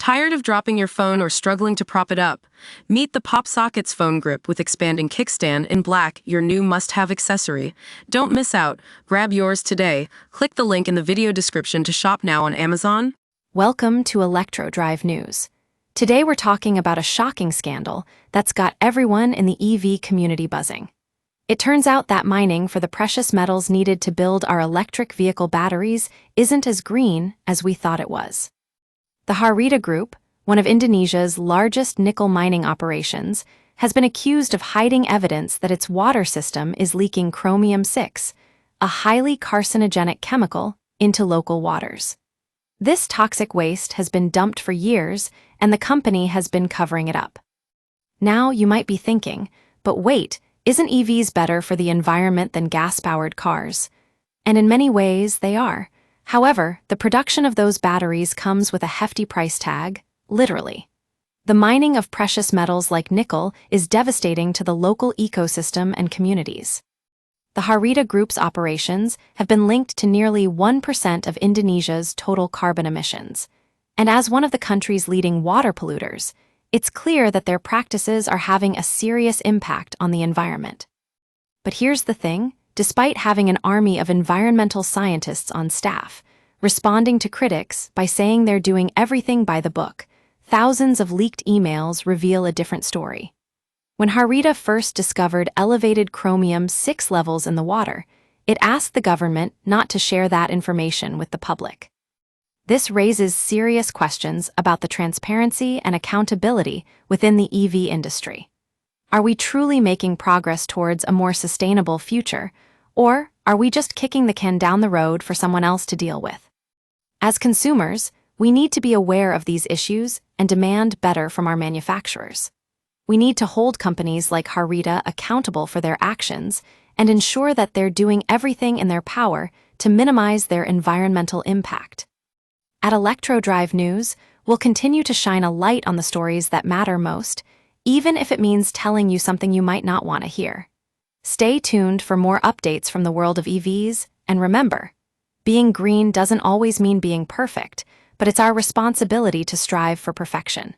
Tired of dropping your phone or struggling to prop it up? Meet the Pop Sockets phone grip with expanding kickstand in black, your new must-have accessory. Don't miss out. Grab yours today. Click the link in the video description to shop now on Amazon. Welcome to ElectroDrive News. Today we're talking about a shocking scandal that's got everyone in the EV community buzzing. It turns out that mining for the precious metals needed to build our electric vehicle batteries isn't as green as we thought it was. The Harita Group, one of Indonesia's largest nickel mining operations, has been accused of hiding evidence that its water system is leaking chromium-6, a highly carcinogenic chemical, into local waters. This toxic waste has been dumped for years, and the company has been covering it up. Now you might be thinking, but wait, isn't EVs better for the environment than gas-powered cars? And in many ways, they are. However, the production of those batteries comes with a hefty price tag, literally. The mining of precious metals like nickel is devastating to the local ecosystem and communities. The Harita Group's operations have been linked to nearly 1% of Indonesia's total carbon emissions. And as one of the country's leading water polluters, it's clear that their practices are having a serious impact on the environment. But here's the thing. Despite having an army of environmental scientists on staff, responding to critics by saying they're doing everything by the book, thousands of leaked emails reveal a different story. When Harita first discovered elevated chromium-6 levels in the water, it asked the government not to share that information with the public. This raises serious questions about the transparency and accountability within the EV industry. Are we truly making progress towards a more sustainable future, or are we just kicking the can down the road for someone else to deal with? As consumers, we need to be aware of these issues and demand better from our manufacturers. We need to hold companies like Harita accountable for their actions and ensure that they're doing everything in their power to minimize their environmental impact. At ElectroDrive News, we'll continue to shine a light on the stories that matter most, even if it means telling you something you might not want to hear. Stay tuned for more updates from the world of EVs, and remember, being green doesn't always mean being perfect, but it's our responsibility to strive for perfection.